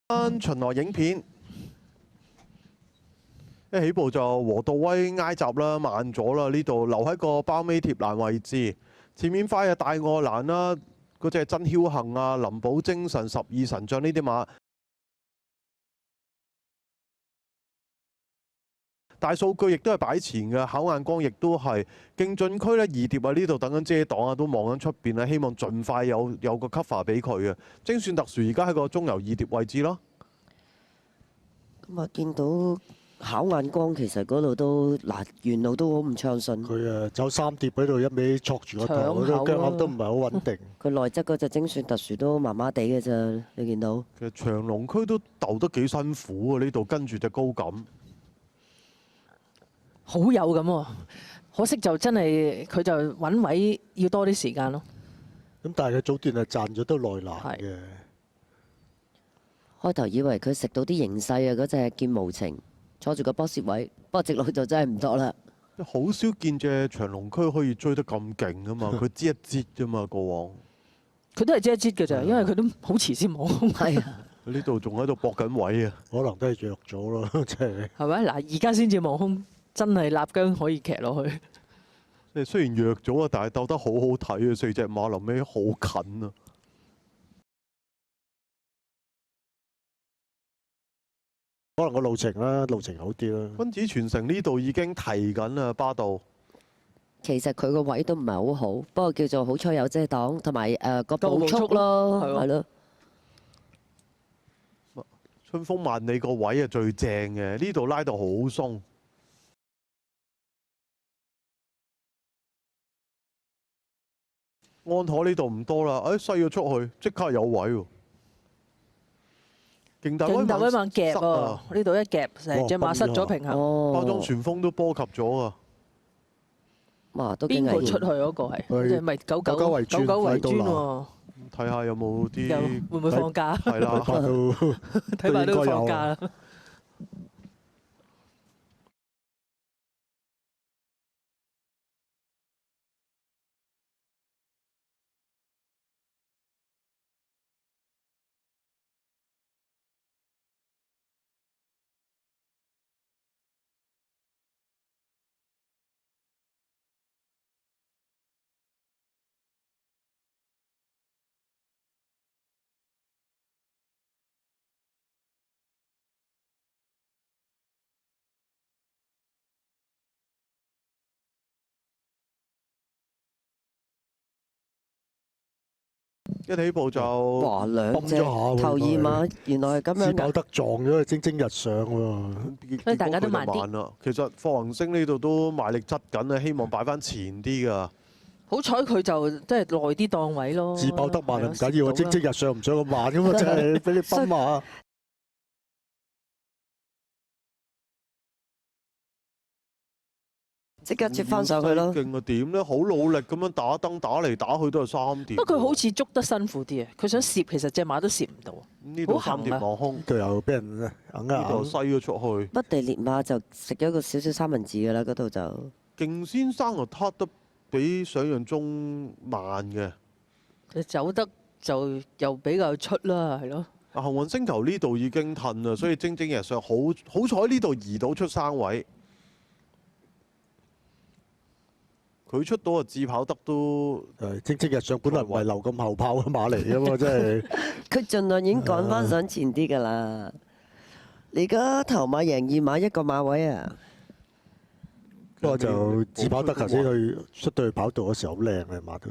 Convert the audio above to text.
巡邏影片一起步就和道威挨閘啦，慢咗啦，呢度留喺個包尾貼欄位置。前面快嘅大愛蘭啦，嗰隻真僥倖啊、林寶精神、十二神將呢啲馬。大數據亦都係擺前嘅，考眼光亦都係競進區咧，二碟啊呢度等緊遮擋啊，都望緊出邊啊，希望盡快有個 cover 俾佢嘅。精算特殊而家喺個中游二碟位置咯。咁啊，見到考眼光其實嗰度都嗱沿路都好唔暢順。佢走三碟喺度一味戳住個頭，腳口都唔係好穩定。佢內側嗰隻精算特殊都麻麻地嘅啫，你見到。其實長龍區都鬥得幾辛苦啊！呢度跟住隻高錦。好有咁喎，可惜就真係佢就揾位要多啲時間咯。咁但係佢早段係賺咗都內欄嘅。開頭以為佢食到啲形勢啊，嗰隻劍無情坐住個波士位，不過直路就真係唔多啦。好少見隻長龍區可以追得咁勁啊嘛，佢擠一擠啫嘛，過往。佢都係擠一擠嘅咋，因為佢都好遲先望空。係啊，呢度仲喺度搏緊位啊，可能都係弱咗咯，真係。係咪？嗱，而家先至望空。真係立姜可以騎落去。即係雖然弱咗啊，但係鬥得好好睇啊！四隻馬臨尾好近啊！可能個路程啦，路程好啲啦。君子傳承呢度已經提緊啦，巴道。其實佢個位都唔係好好，不過叫做好彩有遮擋，同埋個步速咯，係咯。春風萬里個位係最正嘅，呢度拉到好鬆。安妥呢度唔多啦，西咗出去即刻有位喎。勁大威猛夾喎，呢度一夾成隻馬失咗平衡。包裝旋風都波及咗啊！哇，都邊個出去嗰個係？即係咪九九為尊喎？睇下有冇啲會唔會放假？係啦，睇下都放假啦。一起步就哇兩隻頭二馬，原來係咁樣自爆得撞咗佢蒸蒸日上喎，所以大家都慢啲。其實霍宏星呢度都賣力執緊啊，希望擺翻前啲㗎。好彩佢就即係耐啲檔位咯。自爆得慢唔緊要啊，蒸蒸日上唔想咁慢㗎嘛，真係俾你崩馬。即刻接翻上去咯！勁啊點咧？好努力咁樣打燈打嚟打去都係三碟。不過佢好似捉得辛苦啲啊！佢想攝，其實隻馬都攝唔到。呢度三碟望空，佢又俾人硬呢度西咗出去。北地烈馬就食咗個少少三文治㗎啦，嗰度就。勁先生啊，撻得比想象中慢嘅。佢走得就又比較出啦，係咯。幸運星球呢度已經褪啦，所以蒸蒸日上好彩呢度移到出生位。佢出到啊，自跑得都蒸蒸日上，本來唔係留咁後跑嘅馬嚟㗎嘛，真係。佢盡量已經趕翻上前啲㗎啦。你而家頭馬贏二馬一個馬位啊！不過就自跑得頭先佢出到去跑道嗰時候好靚嘅馬都。